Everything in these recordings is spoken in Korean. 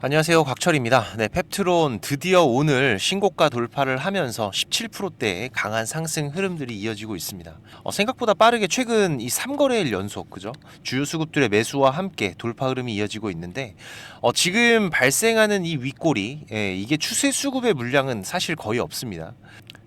안녕하세요, 곽철입니다. 네, 펩트론 드디어 오늘 신고가 돌파를 하면서 17%대의 강한 상승 흐름들이 이어지고 있습니다. 생각보다 빠르게 최근 이 3거래일 연속, 그죠? 주요 수급들의 매수와 함께 돌파 흐름이 이어지고 있는데, 지금 발생하는 이 윗꼬리, 이게 추세 수급의 물량은 사실 거의 없습니다.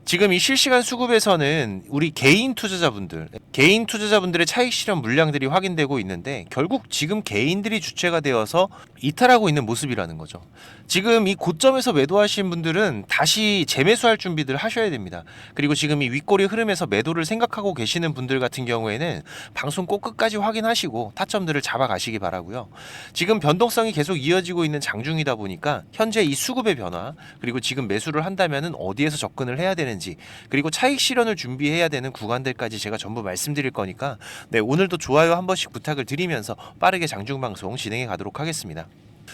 지금 이 실시간 수급에서는 우리 개인 투자자분들의 차익 실현 물량들이 확인되고 있는데, 결국 지금 개인들이 주체가 되어서 이탈하고 있는 모습이라는 거죠. 지금 이 고점에서 매도하신 분들은 다시 재매수할 준비들 하셔야 됩니다. 그리고 지금 이 윗꼬리 흐름에서 매도를 생각하고 계시는 분들 같은 경우에는 방송 꼭 끝까지 확인하시고 타점들을 잡아가시기 바라고요. 지금 변동성이 계속 이어지고 있는 장중이다 보니까 현재 이 수급의 변화, 그리고 지금 매수를 한다면은 어디에서 접근을 해야 되는지, 그리고 차익 실현을 준비해야 되는 구간들까지 제가 전부 말씀드릴 거니까, 네, 오늘도 좋아요 한 번씩 부탁을 드리면서 빠르게 장중 방송 진행해 가도록 하겠습니다.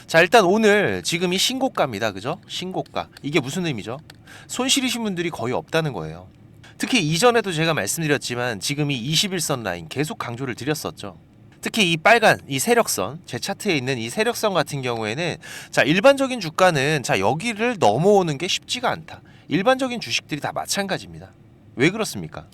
자, 일단 오늘 지금 이 신고가입니다. 그죠? 신고가. 이게 무슨 의미죠? 손실이신 분들이 거의 없다는 거예요. 특히 이전에도 제가 말씀드렸지만 지금 이 21선 라인 계속 강조를 드렸었죠. 특히 이 빨간 이 세력선, 제 차트에 있는 이 세력선 같은 경우에는, 자, 일반적인 주가는 자, 여기를 넘어오는 게 쉽지가 않다. 일반적인 주식들이 다 마찬가지입니다. 왜 그렇습니까?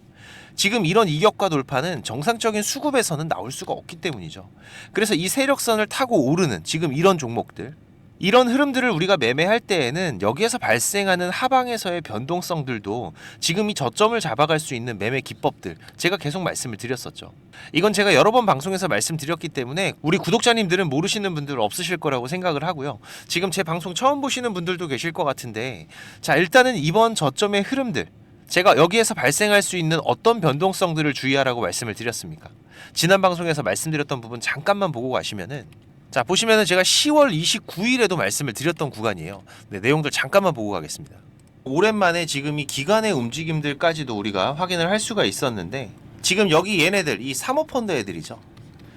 지금 이런 이격과 돌파는 정상적인 수급에서는 나올 수가 없기 때문이죠. 그래서 이 세력선을 타고 오르는 지금 이런 종목들, 이런 흐름들을 우리가 매매할 때에는 여기에서 발생하는 하방에서의 변동성들도 지금 이 저점을 잡아갈 수 있는 매매 기법들, 제가 계속 말씀을 드렸었죠. 이건 제가 여러 번 방송에서 말씀드렸기 때문에 우리 구독자님들은 모르시는 분들 없으실 거라고 생각을 하고요. 지금 제 방송 처음 보시는 분들도 계실 것 같은데, 자, 일단은 이번 저점의 흐름들, 제가 여기에서 발생할 수 있는 어떤 변동성들을 주의하라고 말씀을 드렸습니까? 지난 방송에서 말씀드렸던 부분 잠깐만 보고 가시면은, 자, 보시면은 제가 10월 29일에도 말씀을 드렸던 구간이에요. 네, 내용들 잠깐만 보고 가겠습니다. 오랜만에 지금 이 기간의 움직임들까지도 우리가 확인을 할 수가 있었는데, 지금 여기 얘네들, 이 사모펀드 애들이죠.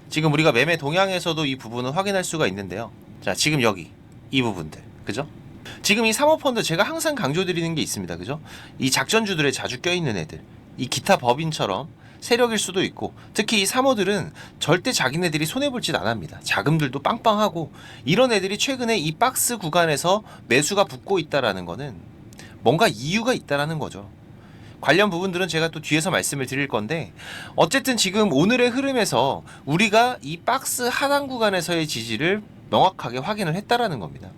지금 우리가 매매 동향에서도 이 부분은 확인할 수가 있는데요. 자, 지금 여기 이 부분들, 그죠? 지금 이 사모펀드 제가 항상 강조드리는 게 있습니다. 그죠? 이 작전주들에 자주 껴있는 애들, 이 기타 법인처럼 세력일 수도 있고, 특히 이 사모들은 절대 자기네들이 손해볼 짓 안 합니다. 자금들도 빵빵하고, 이런 애들이 최근에 이 박스 구간에서 매수가 붙고 있다라는 거는 뭔가 이유가 있다라는 거죠. 관련 부분들은 제가 또 뒤에서 말씀을 드릴 건데, 어쨌든 지금 오늘의 흐름에서 우리가 이 박스 하단 구간에서의 지지를 명확하게 확인을 했다라는 겁니다.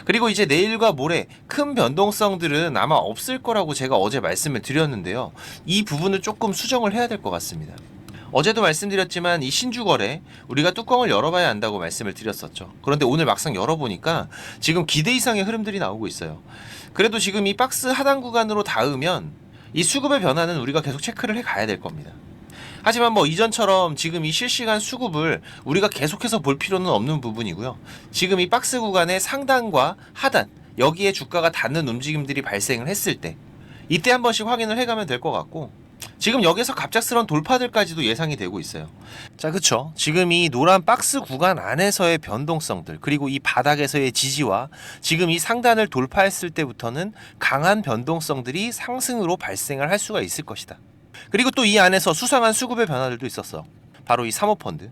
그리고 이제 내일과 모레 큰 변동성들은 아마 없을 거라고 제가 어제 말씀을 드렸는데요. 이 부분을 조금 수정을 해야 될 것 같습니다. 어제도 말씀드렸지만 이 신주거래 우리가 뚜껑을 열어봐야 한다고 말씀을 드렸었죠. 그런데 오늘 막상 열어보니까 지금 기대 이상의 흐름들이 나오고 있어요. 그래도 지금 이 박스 하단 구간으로 닿으면 이 수급의 변화는 우리가 계속 체크를 해 가야 될 겁니다. 하지만 뭐 이전처럼 지금 이 실시간 수급을 우리가 계속해서 볼 필요는 없는 부분이고요. 지금 이 박스 구간의 상단과 하단, 여기에 주가가 닿는 움직임들이 발생을 했을 때, 이때 한 번씩 확인을 해가면 될 것 같고, 지금 여기서 갑작스러운 돌파들까지도 예상이 되고 있어요. 자, 그쵸? 지금 이 노란 박스 구간 안에서의 변동성들, 그리고 이 바닥에서의 지지와 지금 이 상단을 돌파했을 때부터는 강한 변동성들이 상승으로 발생을 할 수가 있을 것이다. 그리고 또 이 안에서 수상한 수급의 변화들도 있었어. 바로 이 사모펀드.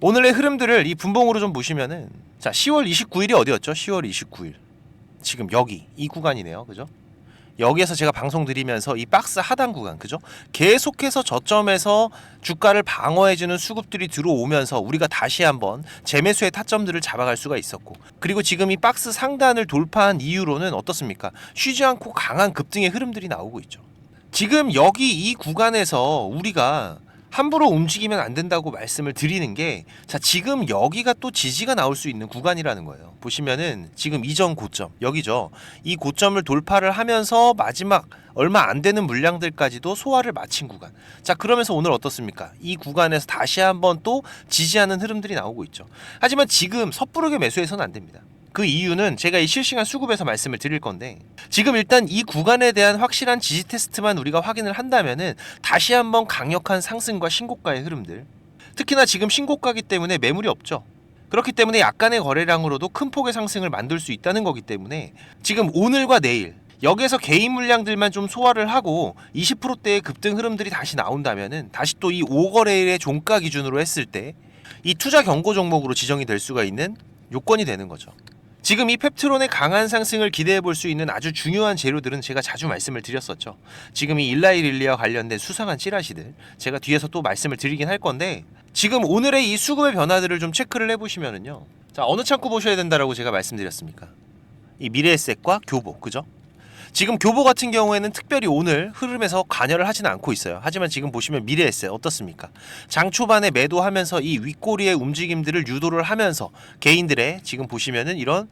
오늘의 흐름들을 이 분봉으로 좀 보시면은, 자, 10월 29일이 어디였죠? 10월 29일. 지금 여기 이 구간이네요. 그죠? 여기에서 제가 방송 드리면서 이 박스 하단 구간, 그죠? 계속해서 저점에서 주가를 방어해주는 수급들이 들어오면서 우리가 다시 한번 재매수의 타점들을 잡아갈 수가 있었고, 그리고 지금 이 박스 상단을 돌파한 이후로는 어떻습니까? 쉬지 않고 강한 급등의 흐름들이 나오고 있죠. 지금 여기 이 구간에서 우리가 함부로 움직이면 안 된다고 말씀을 드리는 게, 자, 지금 여기가 또 지지가 나올 수 있는 구간이라는 거예요. 보시면은 지금 이전 고점, 여기죠. 이 고점을 돌파를 하면서 마지막 얼마 안 되는 물량들까지도 소화를 마친 구간. 자, 그러면서 오늘 어떻습니까? 이 구간에서 다시 한번 또 지지하는 흐름들이 나오고 있죠. 하지만 지금 섣부르게 매수해서는 안 됩니다. 그 이유는 제가 이 실시간 수급에서 말씀을 드릴 건데, 지금 일단 이 구간에 대한 확실한 지지 테스트만 우리가 확인을 한다면은 다시 한번 강력한 상승과 신고가의 흐름들, 특히나 지금 신고가기 때문에 매물이 없죠. 그렇기 때문에 약간의 거래량으로도 큰 폭의 상승을 만들 수 있다는 거기 때문에 지금 오늘과 내일 여기에서 개인 물량들만 좀 소화를 하고 20%대의 급등 흐름들이 다시 나온다면은 다시 또 이 5거래일의 종가 기준으로 했을 때 이 투자 경고 종목으로 지정이 될 수가 있는 요건이 되는 거죠. 지금 이 펩트론의 강한 상승을 기대해 볼 수 있는 아주 중요한 재료들은 제가 자주 말씀을 드렸었죠. 지금 이 일라이 릴리와 관련된 수상한 찌라시들 제가 뒤에서 또 말씀을 드리긴 할 건데, 지금 오늘의 이 수급의 변화들을 좀 체크를 해보시면은요, 자, 어느 창구 보셔야 된다라고 제가 말씀드렸습니까? 이 미래에셋과 교보, 그죠? 지금 교보 같은 경우에는 특별히 오늘 흐름에서 관여를 하지는 않고 있어요. 하지만 지금 보시면 미래에셋 어떻습니까? 장 초반에 매도하면서 이 윗꼬리의 움직임들을 유도를 하면서 개인들의 지금 보시면은 이런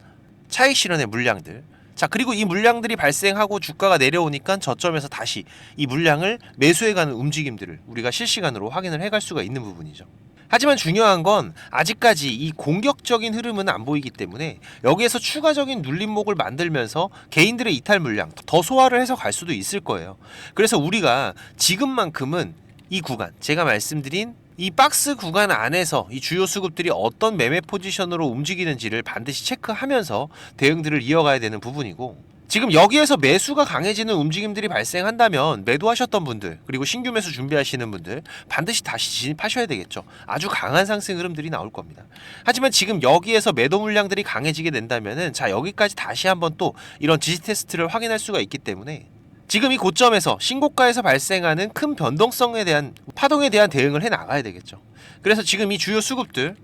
차익 실현의 물량들, 자, 그리고 이 물량들이 발생하고 주가가 내려오니까 저점에서 다시 이 물량을 매수해가는 움직임들을 우리가 실시간으로 확인을 해갈 수가 있는 부분이죠. 하지만 중요한 건 아직까지 이 공격적인 흐름은 안 보이기 때문에 여기에서 추가적인 눌림목을 만들면서 개인들의 이탈 물량 더 소화를 해서 갈 수도 있을 거예요. 그래서 우리가 지금만큼은 이 구간, 제가 말씀드린 이 박스 구간 안에서 이 주요 수급들이 어떤 매매 포지션으로 움직이는지를 반드시 체크하면서 대응들을 이어가야 되는 부분이고, 지금 여기에서 매수가 강해지는 움직임들이 발생한다면 매도하셨던 분들, 그리고 신규 매수 준비하시는 분들 반드시 다시 진입하셔야 되겠죠. 아주 강한 상승 흐름들이 나올 겁니다. 하지만 지금 여기에서 매도 물량들이 강해지게 된다면은, 자, 여기까지 다시 한번 또 이런 지지 테스트를 확인할 수가 있기 때문에 지금 이 고점에서 신고가에서 발생하는 큰 변동성에 대한 파동에 대한 대응을 해 나가야 되겠죠. 그래서 지금 이 주요 수급들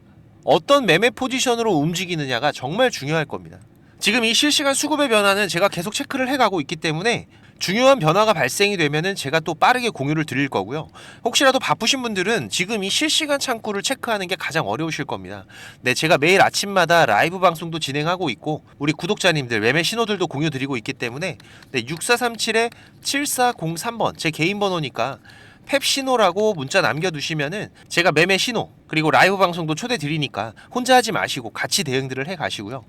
어떤 매매 포지션으로 움직이느냐가 정말 중요할 겁니다. 지금 이 실시간 수급의 변화는 제가 계속 체크를 해가고 있기 때문에 중요한 변화가 발생이 되면은 제가 또 빠르게 공유를 드릴 거고요. 혹시라도 바쁘신 분들은 지금 이 실시간 창구를 체크하는 게 가장 어려우실 겁니다. 네, 제가 매일 아침마다 라이브 방송도 진행하고 있고 우리 구독자님들 매매 신호들도 공유 드리고 있기 때문에, 네, 6437-7403번 제 개인 번호니까 펩 신호라고 문자 남겨두시면은 제가 매매 신호 그리고 라이브 방송도 초대 드리니까 혼자 하지 마시고 같이 대응들을 해 가시고요.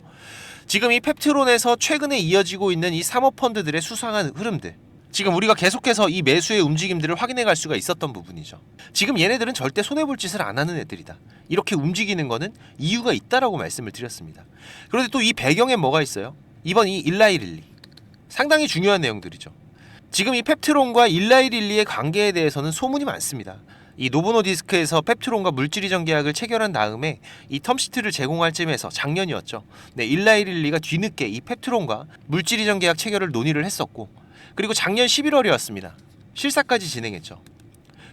지금 이 펩트론에서 최근에 이어지고 있는 이 사모펀드들의 수상한 흐름들, 지금 우리가 계속해서 이 매수의 움직임들을 확인해 갈 수가 있었던 부분이죠. 지금 얘네들은 절대 손해볼 짓을 안 하는 애들이다. 이렇게 움직이는 거는 이유가 있다라고 말씀을 드렸습니다. 그런데 또 이 배경에 뭐가 있어요? 이번 이 일라이 릴리 상당히 중요한 내용들이죠. 지금 이 펩트론과 일라이 릴리의 관계에 대해서는 소문이 많습니다. 이 노보노디스크에서 펩트론과 물질이전 계약을 체결한 다음에 이 텀시트를 제공할 쯤에서 작년이었죠. 네, 일라이 릴리가 뒤늦게 이 펩트론과 물질이전 계약 체결을 논의를 했었고, 그리고 작년 11월이었습니다. 실사까지 진행했죠.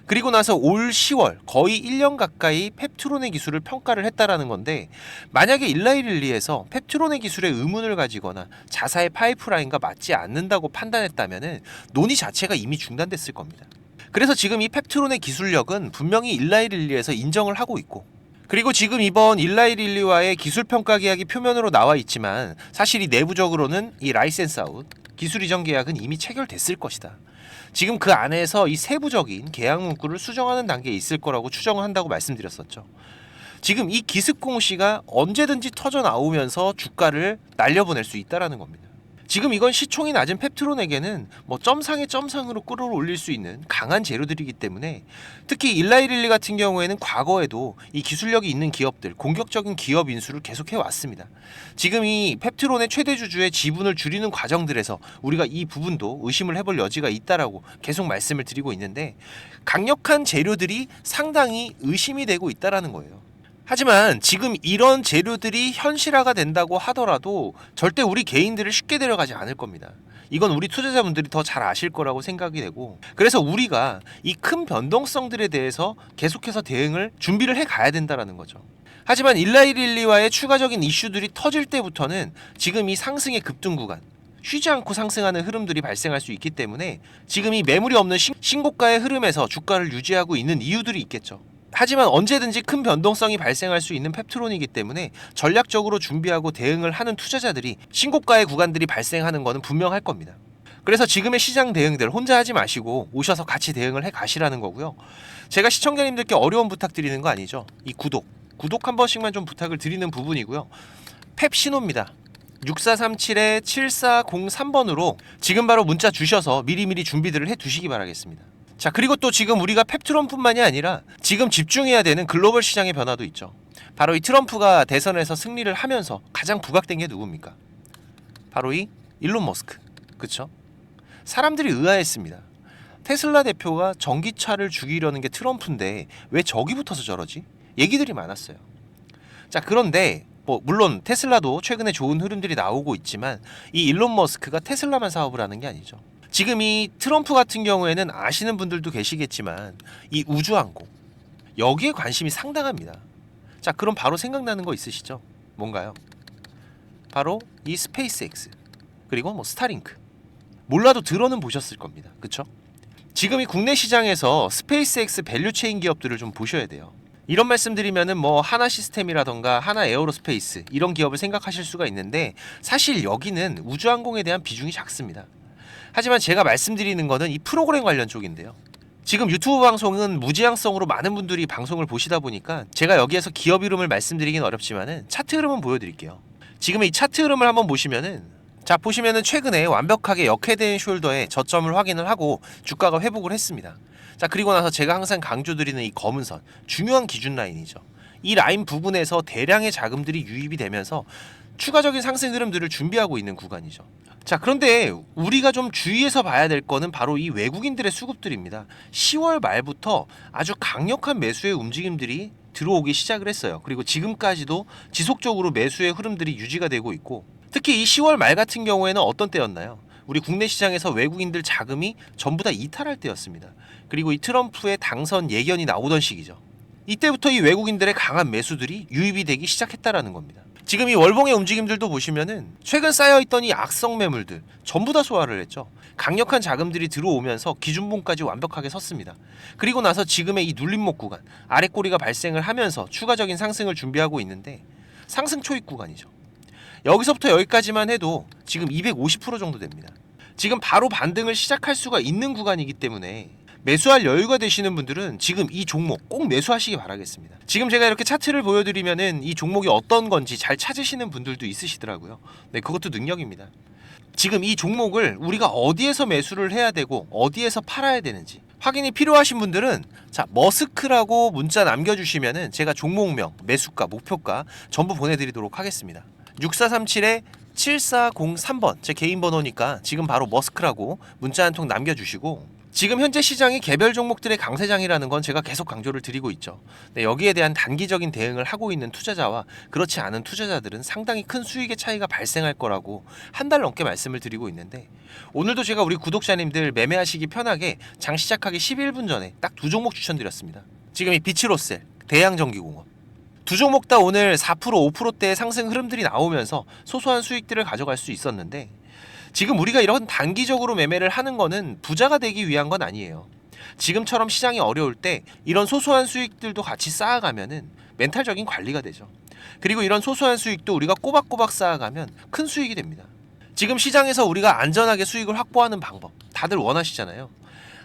그리고 나서 올 10월 거의 1년 가까이 펩트론의 기술을 평가를 했다라는 건데, 만약에 일라이 릴리에서 펩트론의 기술에 의문을 가지거나 자사의 파이프라인과 맞지 않는다고 판단했다면은 논의 자체가 이미 중단됐을 겁니다. 그래서 지금 이 펩트론의 기술력은 분명히 일라이 릴리에서 인정을 하고 있고, 그리고 지금 이번 일라이 릴리와의 기술평가 계약이 표면으로 나와 있지만 사실 이 내부적으로는 이 라이센스 아웃 기술 이전 계약은 이미 체결됐을 것이다. 지금 그 안에서 이 세부적인 계약 문구를 수정하는 단계에 있을 거라고 추정을 한다고 말씀드렸었죠. 지금 이 기습 공시가 언제든지 터져 나오면서 주가를 날려보낼 수 있다라는 겁니다. 지금 이건 시총이 낮은 펩트론에게는 뭐 점상의 점상으로 끌어올릴 수 있는 강한 재료들이기 때문에, 특히 일라이 릴리 같은 경우에는 과거에도 이 기술력이 있는 기업들, 공격적인 기업 인수를 계속해 왔습니다. 지금 이 펩트론의 최대 주주의 지분을 줄이는 과정들에서 우리가 이 부분도 의심을 해볼 여지가 있다라고 계속 말씀을 드리고 있는데, 강력한 재료들이 상당히 의심이 되고 있다라는 거예요. 하지만 지금 이런 재료들이 현실화가 된다고 하더라도 절대 우리 개인들을 쉽게 데려가지 않을 겁니다. 이건 우리 투자자분들이 더 잘 아실 거라고 생각이 되고, 그래서 우리가 이 큰 변동성들에 대해서 계속해서 대응을 준비를 해 가야 된다라는 거죠. 하지만 일라이 릴리와의 추가적인 이슈들이 터질 때부터는 지금 이 상승의 급등 구간, 쉬지 않고 상승하는 흐름들이 발생할 수 있기 때문에 지금 이 매물이 없는 신고가의 흐름에서 주가를 유지하고 있는 이유들이 있겠죠. 하지만 언제든지 큰 변동성이 발생할 수 있는 펩트론이기 때문에 전략적으로 준비하고 대응을 하는 투자자들이 신고가의 구간들이 발생하는 것은 분명할 겁니다. 그래서 지금의 시장 대응들 혼자 하지 마시고 오셔서 같이 대응을 해 가시라는 거고요. 제가 시청자님들께 어려운 부탁드리는 거 아니죠. 이 구독 한 번씩만 좀 부탁을 드리는 부분이고요. 펩 신호입니다. 6437-7403번으로 지금 바로 문자 주셔서 미리미리 준비들을 해 두시기 바라겠습니다. 자, 그리고 또 지금 우리가 펩트론뿐만이 아니라 지금 집중해야 되는 글로벌 시장의 변화도 있죠. 바로 이 트럼프가 대선에서 승리를 하면서 가장 부각된 게 누굽니까? 바로 이 일론 머스크. 그쵸? 사람들이 의아했습니다. 테슬라 대표가 전기차를 죽이려는 게 트럼프인데 왜 저기 붙어서 저러지? 얘기들이 많았어요. 자, 그런데 뭐 물론 테슬라도 최근에 좋은 흐름들이 나오고 있지만 이 일론 머스크가 테슬라만 사업을 하는 게 아니죠. 지금 이 트럼프 같은 경우에는 아시는 분들도 계시겠지만 이 우주항공 여기에 관심이 상당합니다. 자, 그럼 바로 생각나는 거 있으시죠? 뭔가요? 바로 이 스페이스X 그리고 뭐 스타링크. 몰라도 들어는 보셨을 겁니다. 그쵸? 지금 이 국내 시장에서 스페이스X 밸류체인 기업들을 좀 보셔야 돼요. 이런 말씀드리면은 뭐 하나 시스템이라던가 하나 에어로스페이스 이런 기업을 생각하실 수가 있는데 사실 여기는 우주항공에 대한 비중이 작습니다. 하지만 제가 말씀드리는 거는 이 프로그램 관련 쪽인데요. 지금 유튜브 방송은 무지향성으로 많은 분들이 방송을 보시다 보니까 제가 여기에서 기업 이름을 말씀드리긴 어렵지만은 차트 흐름은 보여드릴게요. 지금 이 차트 흐름을 한번 보시면은 자 보시면은 최근에 완벽하게 역헤드앤 숄더에 저점을 확인을 하고 주가가 회복을 했습니다. 자 그리고 나서 제가 항상 강조드리는 이 검은 선 중요한 기준 라인이죠. 이 라인 부분에서 대량의 자금들이 유입이 되면서 추가적인 상승 흐름들을 준비하고 있는 구간이죠. 자 그런데 우리가 좀 주의해서 봐야 될 거는 바로 이 외국인들의 수급들입니다. 10월 말부터 아주 강력한 매수의 움직임들이 들어오기 시작을 했어요. 그리고 지금까지도 지속적으로 매수의 흐름들이 유지가 되고 있고 특히 이 10월 말 같은 경우에는 어떤 때였나요? 우리 국내 시장에서 외국인들 자금이 전부 다 이탈할 때였습니다. 그리고 이 트럼프의 당선 예견이 나오던 시기죠. 이때부터 이 외국인들의 강한 매수들이 유입이 되기 시작했다라는 겁니다. 지금 이 월봉의 움직임들도 보시면은 최근 쌓여있던 이 악성 매물들 전부 다 소화를 했죠. 강력한 자금들이 들어오면서 기준봉까지 완벽하게 섰습니다. 그리고 나서 지금의 이 눌림목 구간 아래 꼬리가 발생을 하면서 추가적인 상승을 준비하고 있는데 상승 초입 구간이죠. 여기서부터 여기까지만 해도 지금 250% 정도 됩니다. 지금 바로 반등을 시작할 수가 있는 구간이기 때문에 매수할 여유가 되시는 분들은 지금 이 종목 꼭 매수하시기 바라겠습니다. 지금 제가 이렇게 차트를 보여드리면은 이 종목이 어떤 건지 잘 찾으시는 분들도 있으시더라고요. 네, 그것도 능력입니다. 지금 이 종목을 우리가 어디에서 매수를 해야 되고 어디에서 팔아야 되는지 확인이 필요하신 분들은 자 머스크라고 문자 남겨주시면은 제가 종목명, 매수가, 목표가 전부 보내드리도록 하겠습니다. 6437-7403번 제 개인 번호니까 지금 바로 머스크라고 문자 한 통 남겨주시고 지금 현재 시장이 개별 종목들의 강세장이라는 건 제가 계속 강조를 드리고 있죠. 네, 여기에 대한 단기적인 대응을 하고 있는 투자자와 그렇지 않은 투자자들은 상당히 큰 수익의 차이가 발생할 거라고 한 달 넘게 말씀을 드리고 있는데 오늘도 제가 우리 구독자님들 매매하시기 편하게 장 시작하기 11분 전에 딱 두 종목 추천드렸습니다. 지금 이 비치로셀, 대양전기공업 두 종목 다 오늘 4% 5%대의 상승 흐름들이 나오면서 소소한 수익들을 가져갈 수 있었는데 지금 우리가 이런 단기적으로 매매를 하는 거는 부자가 되기 위한 건 아니에요. 지금처럼 시장이 어려울 때 이런 소소한 수익들도 같이 쌓아가면은 멘탈적인 관리가 되죠. 그리고 이런 소소한 수익도 우리가 꼬박꼬박 쌓아가면 큰 수익이 됩니다. 지금 시장에서 우리가 안전하게 수익을 확보하는 방법 다들 원하시잖아요.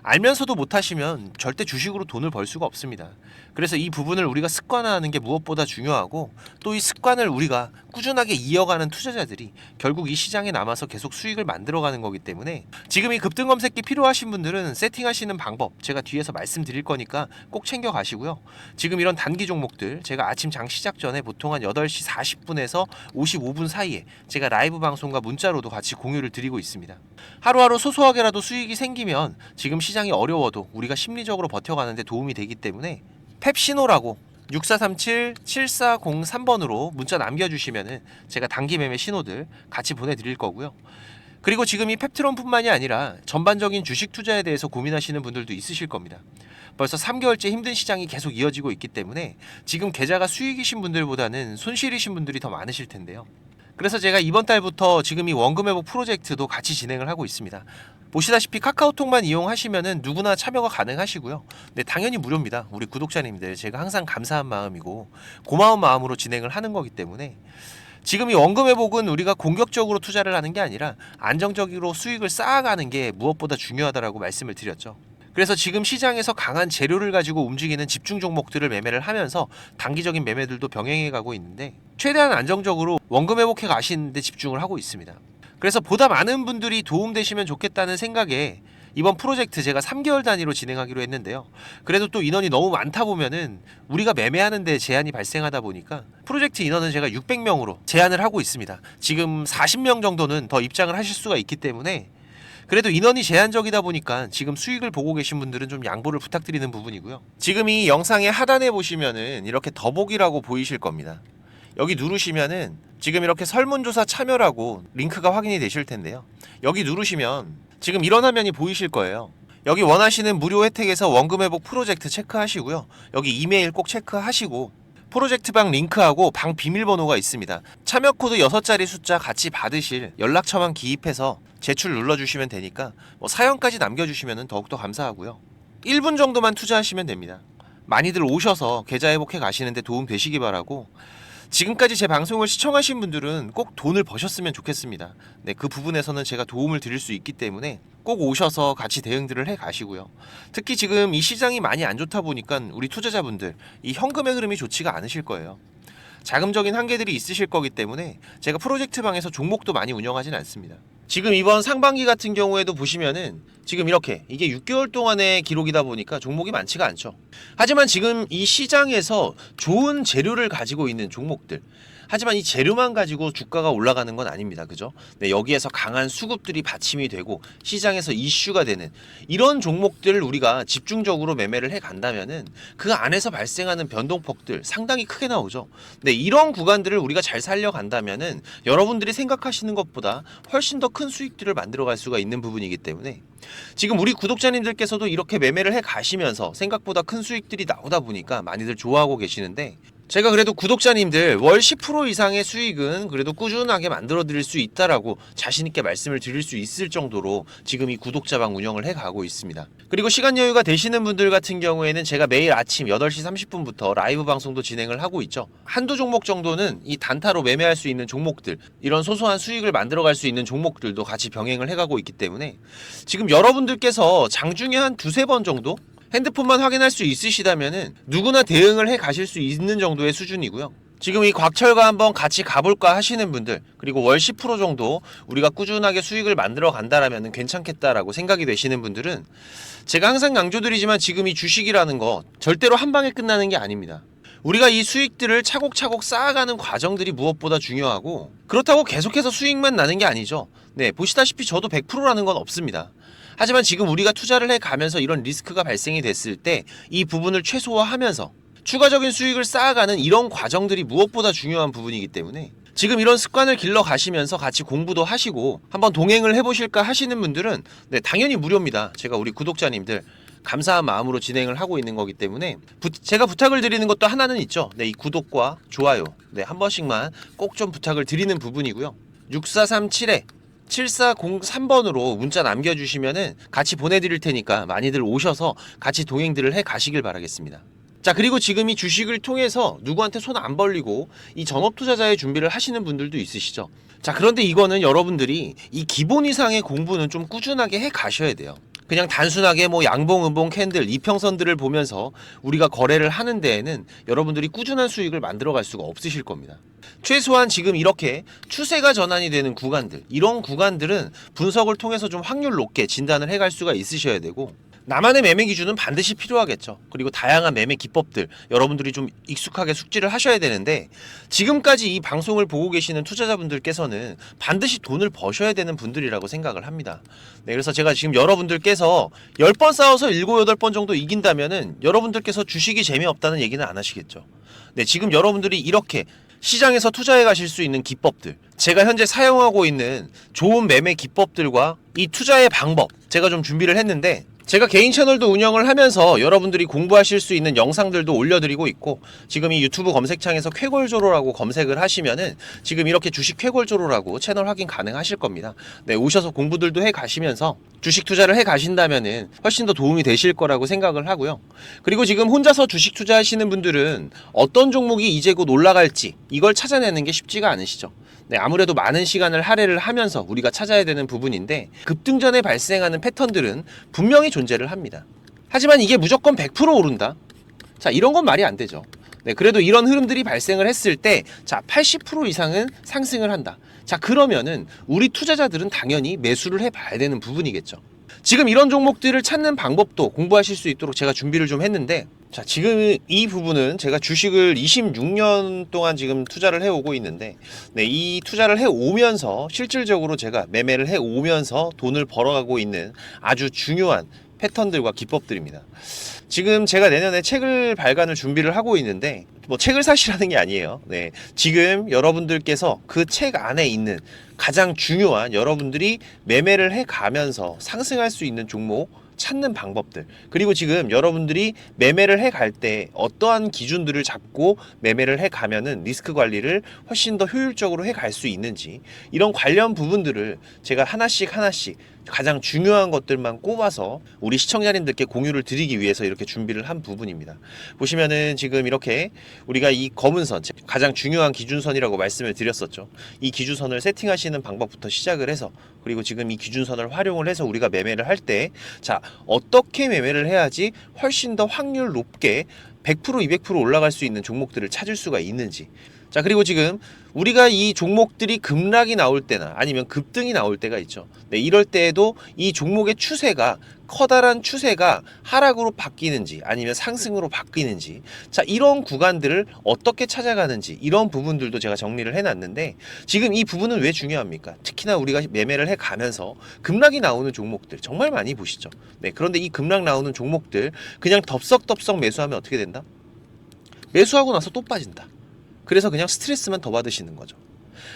알면서도 못하시면 절대 주식으로 돈을 벌 수가 없습니다. 그래서 이 부분을 우리가 습관화하는 게 무엇보다 중요하고 또 이 습관을 우리가 꾸준하게 이어가는 투자자들이 결국 이 시장에 남아서 계속 수익을 만들어가는 거기 때문에 지금 이 급등 검색기 필요하신 분들은 세팅하시는 방법 제가 뒤에서 말씀드릴 거니까 꼭 챙겨 가시고요. 지금 이런 단기 종목들 제가 아침 장 시작 전에 보통 한 8시 40분에서 55분 사이에 제가 라이브 방송과 문자로도 같이 공유를 드리고 있습니다. 하루하루 소소하게라도 수익이 생기면 지금 시장이 어려워도 우리가 심리적으로 버텨가는데 도움이 되기 때문에 펩신호라고 6437-7403번으로 문자 남겨주시면은 제가 단기 매매 신호들 같이 보내드릴 거고요. 그리고 지금 이 펩트론뿐만이 아니라 전반적인 주식 투자에 대해서 고민하시는 분들도 있으실 겁니다. 벌써 3개월째 힘든 시장이 계속 이어지고 있기 때문에 지금 계좌가 수익이신 분들보다는 손실이신 분들이 더 많으실 텐데요. 그래서 제가 이번 달부터 지금 이 원금 회복 프로젝트도 같이 진행을 하고 있습니다. 보시다시피 카카오톡만 이용하시면은 누구나 참여가 가능하시고요. 네, 당연히 무료입니다. 우리 구독자님들 제가 항상 감사한 마음이고 고마운 마음으로 진행을 하는 거기 때문에 지금 이 원금 회복은 우리가 공격적으로 투자를 하는 게 아니라 안정적으로 수익을 쌓아가는 게 무엇보다 중요하다라고 말씀을 드렸죠. 그래서 지금 시장에서 강한 재료를 가지고 움직이는 집중 종목들을 매매를 하면서 단기적인 매매들도 병행해 가고 있는데 최대한 안정적으로 원금 회복해 가시는 데 집중을 하고 있습니다. 그래서 보다 많은 분들이 도움되시면 좋겠다는 생각에 이번 프로젝트 제가 3개월 단위로 진행하기로 했는데요. 그래도 또 인원이 너무 많다 보면은 우리가 매매하는 데 제한이 발생하다 보니까 프로젝트 인원은 제가 600명으로 제한을 하고 있습니다. 지금 40명 정도는 더 입장을 하실 수가 있기 때문에 그래도 인원이 제한적이다 보니까 지금 수익을 보고 계신 분들은 좀 양보를 부탁드리는 부분이고요. 지금 이 영상의 하단에 보시면은 이렇게 더보기라고 보이실 겁니다. 여기 누르시면은 지금 이렇게 설문조사 참여라고 링크가 확인이 되실 텐데요. 여기 누르시면 지금 이런 화면이 보이실 거예요. 여기 원하시는 무료 혜택에서 원금 회복 프로젝트 체크하시고요. 여기 이메일 꼭 체크하시고 프로젝트방 링크하고 방 비밀번호가 있습니다. 참여 코드 6자리 숫자 같이 받으실 연락처만 기입해서 제출 눌러주시면 되니까 사연까지 남겨주시면 더욱더 감사하고요. 1분 정도만 투자하시면 됩니다. 많이들 오셔서 계좌 회복해 가시는데 도움 되시기 바라고, 지금까지 제 방송을 시청하신 분들은 꼭 돈을 버셨으면 좋겠습니다. 네, 그 부분에서는 제가 도움을 드릴 수 있기 때문에 꼭 오셔서 같이 대응들을 해 가시고요. 특히 지금 이 시장이 많이 안 좋다 보니까 우리 투자자분들 이 현금의 흐름이 좋지가 않으실 거예요. 자금적인 한계들이 있으실 거기 때문에 제가 프로젝트 방에서 종목도 많이 운영하진 않습니다. 지금 이번 상반기 같은 경우에도 보시면은 지금 이렇게 이게 6개월 동안의 기록이다 보니까 종목이 많지가 않죠. 하지만 지금 이 시장에서 좋은 재료를 가지고 있는 종목들, 하지만 이 재료만 가지고 주가가 올라가는 건 아닙니다. 그죠? 네, 여기에서 강한 수급들이 받침이 되고 시장에서 이슈가 되는 이런 종목들을 우리가 집중적으로 매매를 해 간다면은 그 안에서 발생하는 변동폭들 상당히 크게 나오죠. 네, 이런 구간들을 우리가 잘 살려간다면은 여러분들이 생각하시는 것보다 훨씬 더 큰 수익들을 만들어갈 수가 있는 부분이기 때문에 지금 우리 구독자님들께서도 이렇게 매매를 해 가시면서 생각보다 큰 수익들이 나오다 보니까 많이들 좋아하고 계시는데, 제가 그래도 구독자님들 월 10% 이상의 수익은 그래도 꾸준하게 만들어 드릴 수 있다라고 자신 있게 말씀을 드릴 수 있을 정도로 지금 이 구독자방 운영을 해 가고 있습니다. 그리고 시간 여유가 되시는 분들 같은 경우에는 제가 매일 아침 8시 30분부터 라이브 방송도 진행을 하고 있죠. 한두 종목 정도는 이 단타로 매매할 수 있는 종목들, 이런 소소한 수익을 만들어 갈 수 있는 종목들도 같이 병행을 해 가고 있기 때문에 지금 여러분들께서 장중에 한 두세 번 정도 핸드폰만 확인할 수 있으시다면은 누구나 대응을 해 가실 수 있는 정도의 수준이고요. 지금 이 곽철과 한번 같이 가볼까 하시는 분들, 그리고 월 10% 정도 우리가 꾸준하게 수익을 만들어 간다라면 괜찮겠다라고 생각이 되시는 분들은 제가 항상 강조드리지만 지금 이 주식이라는 거 절대로 한 방에 끝나는 게 아닙니다. 우리가 이 수익들을 차곡차곡 쌓아가는 과정들이 무엇보다 중요하고, 그렇다고 계속해서 수익만 나는 게 아니죠. 네, 보시다시피 저도 100%라는 건 없습니다. 하지만 지금 우리가 투자를 해 가면서 이런 리스크가 발생이 됐을 때 이 부분을 최소화하면서 추가적인 수익을 쌓아가는 이런 과정들이 무엇보다 중요한 부분이기 때문에 지금 이런 습관을 길러 가시면서 같이 공부도 하시고 한번 동행을 해보실까 하시는 분들은 네, 당연히 무료입니다. 제가 우리 구독자님들 감사한 마음으로 진행을 하고 있는 거기 때문에 제가 부탁을 드리는 것도 하나는 있죠. 네, 이 구독과 좋아요 네, 한 번씩만 꼭 좀 부탁을 드리는 부분이고요. 6437에 7403번으로 문자 남겨주시면은 같이 보내드릴 테니까 많이들 오셔서 같이 동행들을 해 가시길 바라겠습니다. 자, 그리고 지금 이 주식을 통해서 누구한테 손 안 벌리고 이 전업 투자자의 준비를 하시는 분들도 있으시죠. 자, 그런데 이거는 여러분들이 이 기본 이상의 공부는 좀 꾸준하게 해 가셔야 돼요. 그냥 단순하게 뭐 양봉, 음봉, 캔들, 이평선들을 보면서 우리가 거래를 하는 데에는 여러분들이 꾸준한 수익을 만들어 갈 수가 없으실 겁니다. 최소한 지금 이렇게 추세가 전환이 되는 구간들, 이런 구간들은 분석을 통해서 좀 확률 높게 진단을 해갈 수가 있으셔야 되고, 나만의 매매 기준은 반드시 필요하겠죠. 그리고 다양한 매매 기법들 여러분들이 좀 익숙하게 숙지를 하셔야 되는데, 지금까지 이 방송을 보고 계시는 투자자분들께서는 반드시 돈을 버셔야 되는 분들이라고 생각을 합니다. 네, 그래서 제가 지금 여러분들께서 10번 싸워서 7, 8번 정도 이긴다면은 여러분들께서 주식이 재미없다는 얘기는 안 하시겠죠. 네, 지금 여러분들이 이렇게 시장에서 투자해 가실 수 있는 기법들, 제가 현재 사용하고 있는 좋은 매매 기법들과 이 투자의 방법 제가 좀 준비를 했는데, 제가 개인 채널도 운영을 하면서 여러분들이 공부하실 수 있는 영상들도 올려드리고 있고, 지금 이 유튜브 검색창에서 쾌골조로라고 검색을 하시면은 지금 이렇게 주식 쾌골조로라고 채널 확인 가능하실 겁니다. 네, 오셔서 공부들도 해 가시면서 주식 투자를 해 가신다면은 훨씬 더 도움이 되실 거라고 생각을 하고요. 그리고 지금 혼자서 주식 투자하시는 분들은 어떤 종목이 이제 곧 올라갈지 이걸 찾아내는 게 쉽지가 않으시죠. 네, 아무래도 많은 시간을 할애를 하면서 우리가 찾아야 되는 부분인데, 급등전에 발생하는 패턴들은 분명히 존재를 합니다. 하지만 이게 무조건 100% 오른다? 자, 이런 건 말이 안 되죠. 네, 그래도 이런 흐름들이 발생을 했을 때, 자, 80% 이상은 상승을 한다. 자, 그러면은 우리 투자자들은 당연히 매수를 해봐야 되는 부분이겠죠. 지금 이런 종목들을 찾는 방법도 공부하실 수 있도록 제가 준비를 좀 했는데, 자, 지금 이 부분은 제가 주식을 26년 동안 지금 투자를 해오고 있는데, 네, 이 투자를 해오면서 실질적으로 제가 매매를 해오면서 돈을 벌어가고 있는 아주 중요한 패턴들과 기법들입니다. 지금 제가 내년에 책을 발간을 준비를 하고 있는데 뭐 책을 사시라는 게 아니에요. 네, 지금 여러분들께서 그 책 안에 있는 가장 중요한 여러분들이 매매를 해가면서 상승할 수 있는 종목 찾는 방법들, 그리고 지금 여러분들이 매매를 해갈 때 어떠한 기준들을 잡고 매매를 해가면은 리스크 관리를 훨씬 더 효율적으로 해갈 수 있는지, 이런 관련 부분들을 제가 하나씩 가장 중요한 것들만 꼽아서 우리 시청자님들께 공유를 드리기 위해서 이렇게 준비를 한 부분입니다. 보시면은 지금 이렇게 우리가 이 검은 선, 가장 중요한 기준선이라고 말씀을 드렸었죠. 이 기준선을 세팅하시는 방법부터 시작을 해서, 그리고 지금 이 기준선을 활용을 해서 우리가 매매를 할 때, 자, 어떻게 매매를 해야지 훨씬 더 확률 높게 100% 200% 올라갈 수 있는 종목들을 찾을 수가 있는지. 자, 그리고 지금 우리가 이 종목들이 급락이 나올 때나 아니면 급등이 나올 때가 있죠. 네, 이럴 때에도 이 종목의 추세가, 커다란 추세가 하락으로 바뀌는지 아니면 상승으로 바뀌는지, 자, 이런 구간들을 어떻게 찾아가는지, 이런 부분들도 제가 정리를 해놨는데, 지금 이 부분은 왜 중요합니까? 특히나 우리가 매매를 해가면서 급락이 나오는 종목들 정말 많이 보시죠. 네, 그런데 이 급락 나오는 종목들 그냥 덥석덥석 매수하면 어떻게 된다? 매수하고 나서 또 빠진다. 그래서 그냥 스트레스만 더 받으시는 거죠.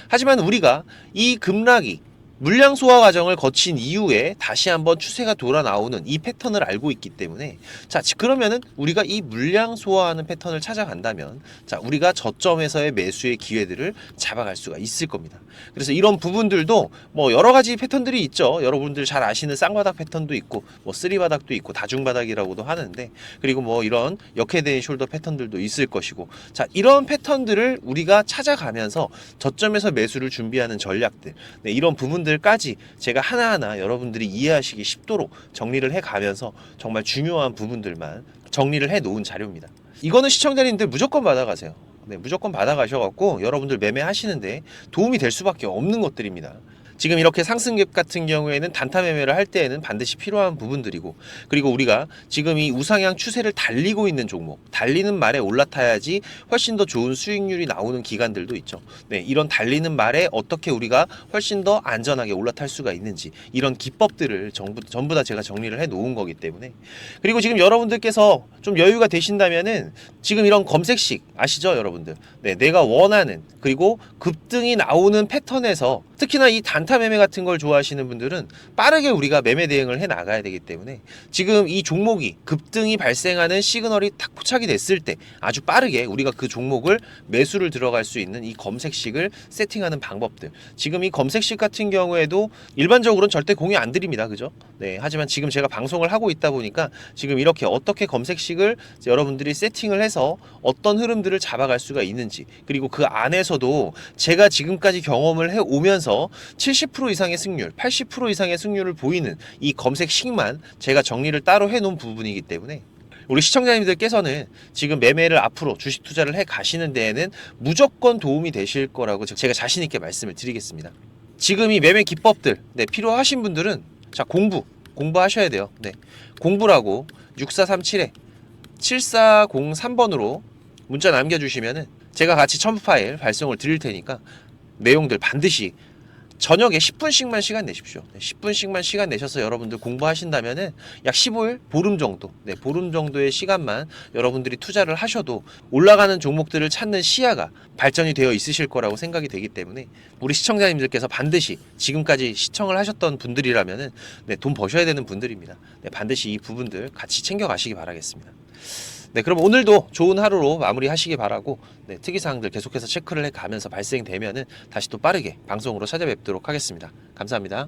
하지만 우리가 이 급락이 물량 소화 과정을 거친 이후에 다시 한번 추세가 돌아 나오는 이 패턴을 알고 있기 때문에, 자, 그러면은 우리가 이 물량 소화하는 패턴을 찾아간다면, 자, 우리가 저점에서의 매수의 기회들을 잡아갈 수가 있을 겁니다. 그래서 이런 부분들도 뭐 여러 가지 패턴들이 있죠. 여러분들 잘 아시는 쌍바닥 패턴도 있고, 뭐 쓰리바닥도 있고, 다중바닥이라고도 하는데, 그리고 뭐 이런 역헤드앤 숄더 패턴들도 있을 것이고, 자, 이런 패턴들을 우리가 찾아가면서 저점에서 매수를 준비하는 전략들, 네, 이런 부분들까지 제가 하나하나 여러분들이 이해하시기 쉽도록 정리를 해가면서 정말 중요한 부분들만 정리를 해 놓은 자료입니다. 이거는 시청자님들 무조건 받아가세요. 네, 무조건 받아가셔갖고 여러분들 매매하시는데 도움이 될 수밖에 없는 것들입니다. 지금 이렇게 상승갭 같은 경우에는 단타 매매를 할 때에는 반드시 필요한 부분들이고, 그리고 우리가 지금 이 우상향 추세를 달리고 있는 종목, 달리는 말에 올라타야지 훨씬 더 좋은 수익률이 나오는 기간들도 있죠. 네, 이런 달리는 말에 어떻게 우리가 훨씬 더 안전하게 올라탈 수가 있는지, 이런 기법들을 전부 다 제가 정리를 해 놓은 거기 때문에. 그리고 지금 여러분들께서 좀 여유가 되신다면은 지금 이런 검색식 아시죠, 여러분들? 네, 내가 원하는, 그리고 급등이 나오는 패턴에서, 특히나 이 단타 매매 같은 걸 좋아하시는 분들은 빠르게 우리가 매매 대응을 해 나가야 되기 때문에, 지금 이 종목이 급등이 발생하는 시그널이 딱 포착이 됐을 때 아주 빠르게 우리가 그 종목을 매수를 들어갈 수 있는 이 검색식을 세팅하는 방법들, 지금 이 검색식 같은 경우에도 일반적으로는 절대 공유 안 드립니다. 그죠? 네, 하지만 지금 제가 방송을 하고 있다 보니까 지금 이렇게 어떻게 검색식을 여러분들이 세팅을 해서 어떤 흐름들을 잡아갈 수가 있는지, 그리고 그 안에서도 제가 지금까지 경험을 해 오면서 70% 이상의 승률, 80% 이상의 승률을 보이는 이 검색식만 제가 정리를 따로 해 놓은 부분이기 때문에, 우리 시청자님들께서는 지금 매매를 앞으로 주식 투자를 해 가시는 데에는 무조건 도움이 되실 거라고 제가 자신 있게 말씀을 드리겠습니다. 지금 이 매매 기법들, 네, 필요하신 분들은, 자, 공부하셔야 돼요. 네, 공부라고 6437에 7403번으로 문자 남겨주시면은 제가 같이 첨부 파일 발송을 드릴 테니까 내용들 반드시 저녁에 10분씩만 시간 내십시오. 10분씩만 시간 내셔서 여러분들 공부하신다면은 약 15일, 보름 정도, 네, 보름 정도의 시간만 여러분들이 투자를 하셔도 올라가는 종목들을 찾는 시야가 발전이 되어 있으실 거라고 생각이 되기 때문에, 우리 시청자님들께서 반드시 지금까지 시청을 하셨던 분들이라면은, 네, 돈 버셔야 되는 분들입니다. 네, 반드시 이 부분들 같이 챙겨 가시기 바라겠습니다. 네, 그럼 오늘도 좋은 하루로 마무리하시기 바라고, 네, 특이사항들 계속해서 체크를 해가면서 발생되면은 다시 또 빠르게 방송으로 찾아뵙도록 하겠습니다. 감사합니다.